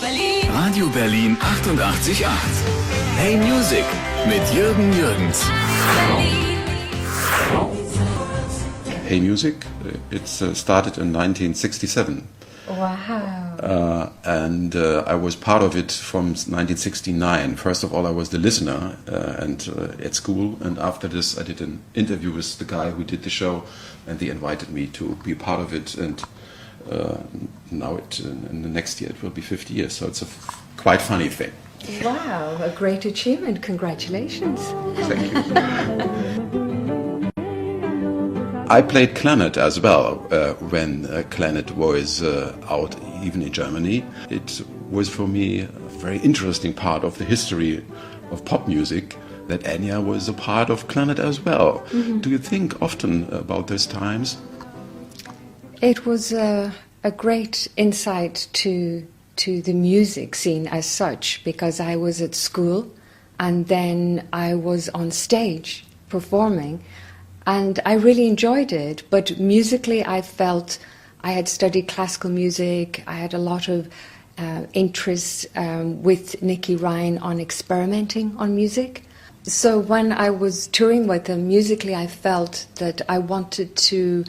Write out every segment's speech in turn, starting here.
Radio Berlin 88.8. Hey Music mit Jürgen Jürgens. Hey Music, it started in 1967. Wow. And I was part of it from 1969. First of all, I was the listener at school, and after this I did an interview with the guy who did the show, and they invited me to be part of it, and now in the next year it will be 50 years, so it's a quite funny thing. Wow, a great achievement. Congratulations. Thank you. I played clarinet as well when clarinet was out, even in Germany. It was for me a very interesting part of the history of pop music that Enya was a part of clarinet as well. Mm-hmm. Do you think often about those times? It was a great insight to the music scene as such, because I was at school and then I was on stage performing. And I really enjoyed it, but musically I felt I had studied classical music. I had a lot of interest with Nicky Ryan on experimenting on music. So when I was touring with him, musically I felt that I wanted to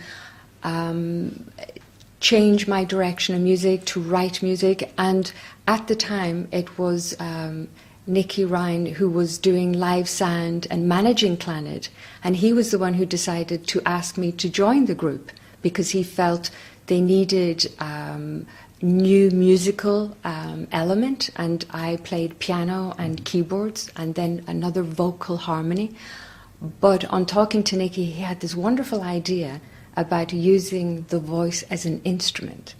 change my direction of music, to write music. And at the time it was Nicky Ryan who was doing live sound and managing clarinet, and he was the one who decided to ask me to join the group because he felt they needed new musical element, and I played piano and keyboards and then another vocal harmony. But on talking to Nicky, he had this wonderful idea about using the voice as an instrument.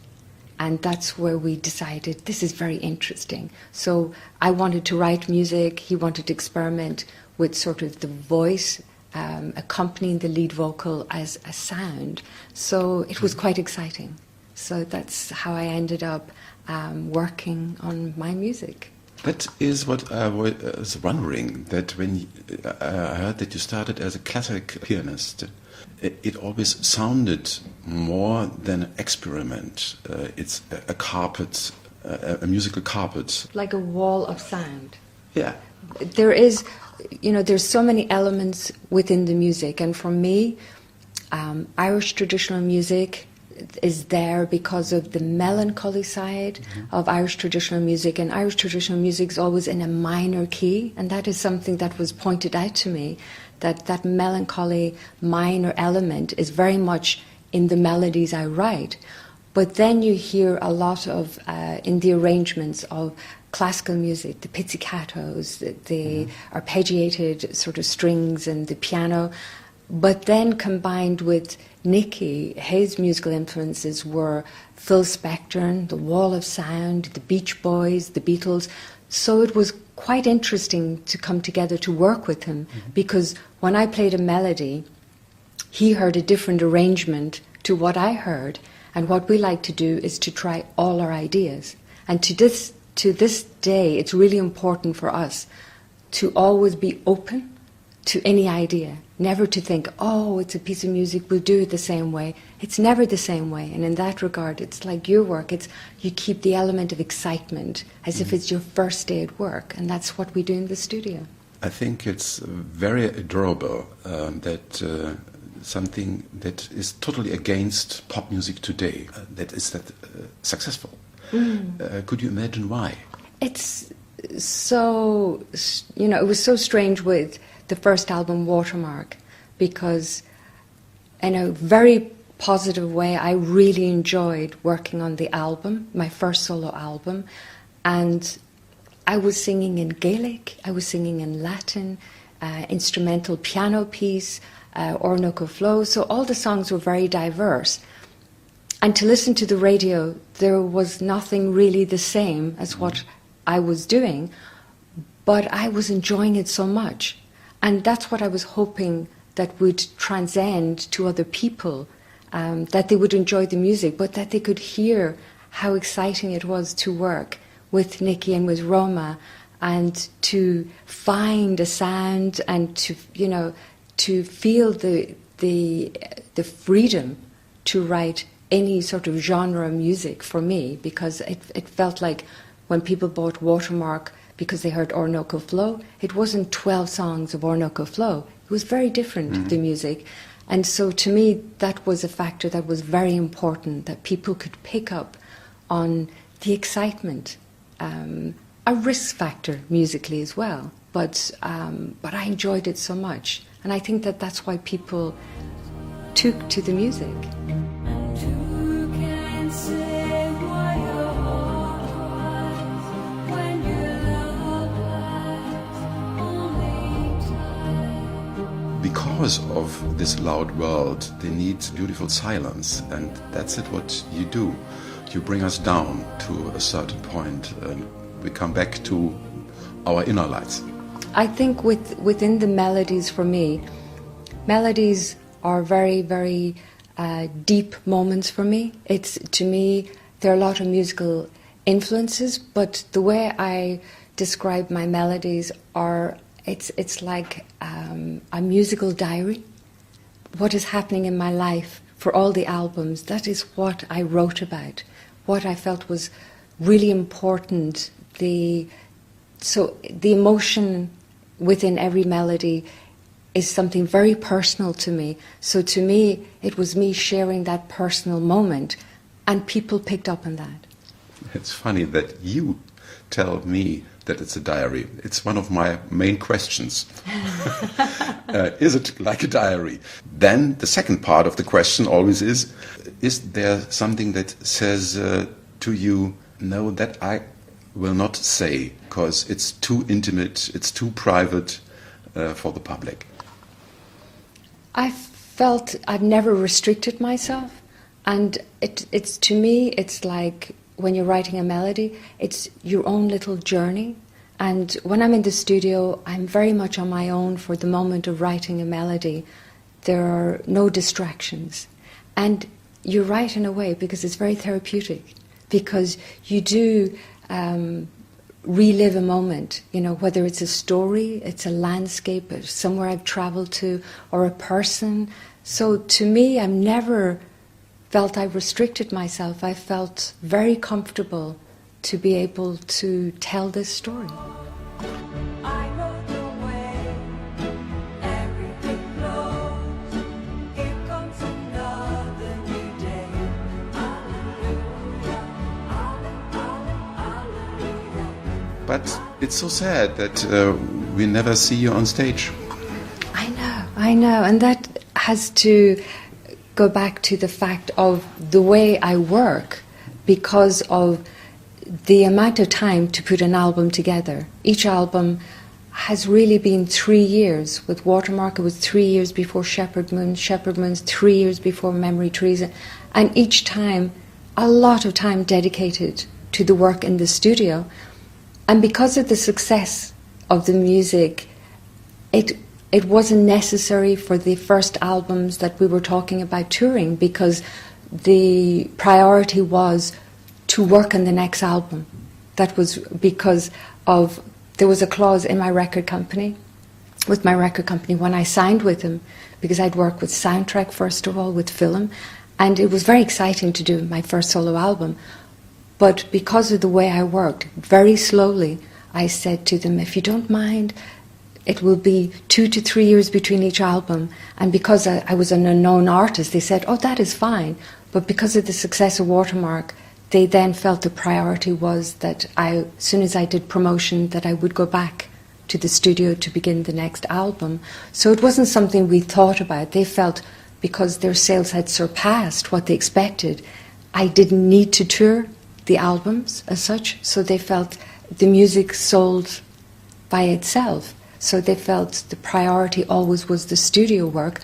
And that's where we decided this is very interesting. So I wanted to write music. He wanted to experiment with sort of the voice accompanying the lead vocal as a sound. So it was quite exciting. So that's how I ended up working on my music. That is what I was wondering, that when I heard that you started as a classic pianist, it always sounded more than an experiment. It's a carpet, a musical carpet. Like a wall of sound. Yeah. There is, there's so many elements within the music. And for me, Irish traditional music is there because of the melancholy side of Irish traditional music. And Irish traditional music is always in a minor key. And that is something that was pointed out to me, that melancholy minor element is very much in the melodies I write. But then you hear a lot of, in the arrangements of classical music, the pizzicatos, the arpeggiated sort of strings and the piano. But then combined with Nicky, his musical influences were Phil Spector, the Wall of Sound, the Beach Boys, the Beatles. So it was quite interesting to come together to work with him, because when I played a melody, he heard a different arrangement to what I heard. And what we like to do is to try all our ideas. And to this day, it's really important for us to always be open to any idea. Never to think, oh, it's a piece of music, we'll do it the same way. It's never the same way. And in that regard, it's like your work. You keep the element of excitement as if it's your first day at work. And that's what we do in the studio. I think it's very adorable that something that is totally against pop music today, that is successful. Could you imagine why? It's so, it was so strange with the first album, Watermark, because in a very positive way, I really enjoyed working on the album, my first solo album, and I was singing in Gaelic, I was singing in Latin, instrumental piano piece, Ornoco Flow, so all the songs were very diverse. And to listen to the radio, there was nothing really the same as what I was doing, but I was enjoying it so much. And that's what I was hoping that would transcend to other people, that they would enjoy the music, but that they could hear how exciting it was to work with Nicky and with Roma, and to find a sound and to feel the freedom to write any sort of genre of music for me, because it felt like when people bought Watermark because they heard Orinoco Flow, it wasn't 12 songs of Orinoco Flow. It was very different, the music. And so to me, that was a factor that was very important, that people could pick up on the excitement, a risk factor musically as well. But I enjoyed it so much. And I think that that's why people took to the music. Because of this loud world, they need beautiful silence, and that's it what you do. You bring us down to a certain point, and we come back to our inner lights. I think within the melodies, for me, melodies are very, very deep moments for me. To me, there are a lot of musical influences, but the way I describe my melodies are, it's like a musical diary. What is happening in my life for all the albums, that is what I wrote about, what I felt was really important. So the emotion within every melody is something very personal to me. So to me, it was me sharing that personal moment, and people picked up on that. It's funny that you tell me that it's a diary. It's one of my main questions. Is it like a diary? Then the second part of the question always is there something that says to you, no, that I will not say, because it's too intimate, it's too private for the public? I felt I've never restricted myself, and it's to me, it's like when you're writing a melody, it's your own little journey. And when I'm in the studio, I'm very much on my own for the moment of writing a melody. There are no distractions. And you write in a way because it's very therapeutic, because you do relive a moment, whether it's a story, it's a landscape, it's somewhere I've traveled to, or a person. So to me, I've never felt I restricted myself. I felt very comfortable to be able to tell this story. I know the way everything flows. Here comes another new day. Hallelujah, hallelujah. But it's so sad that we never see you on stage. I know, and that has to go back to the fact of the way I work, because of the amount of time to put an album together. Each album has really been 3 years. With Watermark, it was 3 years before Shepherd Moon's 3 years before Memory Trees, and each time a lot of time dedicated to the work in the studio. And because of the success of the music, it wasn't necessary for the first albums that we were talking about touring, because the priority was to work on the next album. That was because there was a clause in my record company, when I signed with them, because I'd worked with soundtrack first of all, with film, and it was very exciting to do my first solo album. But because of the way I worked, very slowly, I said to them, if you don't mind, it will be 2 to 3 years between each album. And because I was an unknown artist, they said, oh, that is fine. But because of the success of Watermark, they then felt the priority was that as soon as I did promotion, that I would go back to the studio to begin the next album. So it wasn't something we thought about. They felt because their sales had surpassed what they expected, I didn't need to tour the albums as such. So they felt the music sold by itself. So they felt the priority always was the studio work.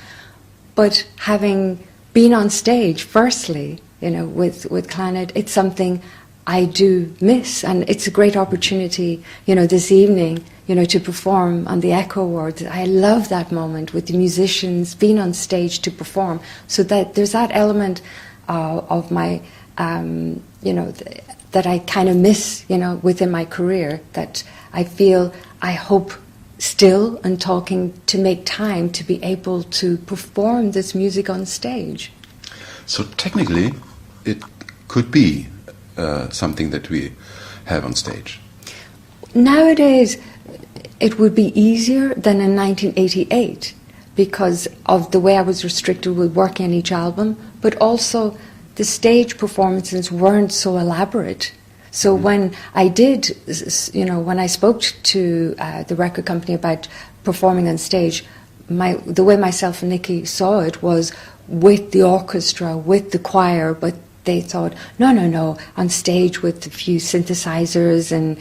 But having been on stage, firstly, with Clannad, it's something I do miss, and it's a great opportunity, this evening, to perform on the Echo Awards. I love that moment with the musicians being on stage to perform. So that there's that element of my, that I kind of miss, within my career, that I feel, I hope still, and talking, to make time to be able to perform this music on stage. So technically, it could be something that we have on stage? Nowadays, it would be easier than in 1988 because of the way I was restricted with working on each album, but also the stage performances weren't so elaborate. So when I did, when I spoke to the record company about performing on stage, the way myself and Nicky saw it was with the orchestra, with the choir, but they thought, no, on stage with a few synthesizers and,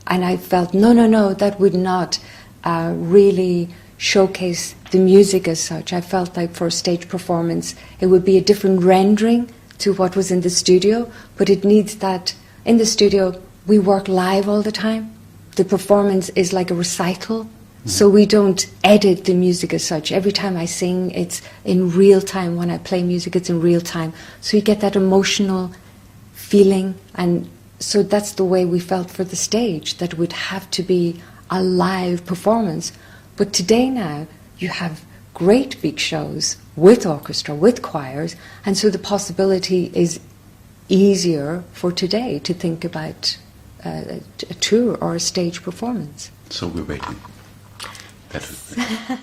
and I felt, no, that would not really showcase the music as such. I felt like for a stage performance, it would be a different rendering to what was in the studio, but it needs that. In the studio, we work live all the time. The performance is like a recital, so we don't edit the music as such. Every time I sing, it's in real time. When I play music, it's in real time. So you get that emotional feeling, and so that's the way we felt for the stage, that it would have to be a live performance. But today now, you have great big shows with orchestra, with choirs, and so the possibility is easier for today to think about a tour or a stage performance. So we're waiting. Better.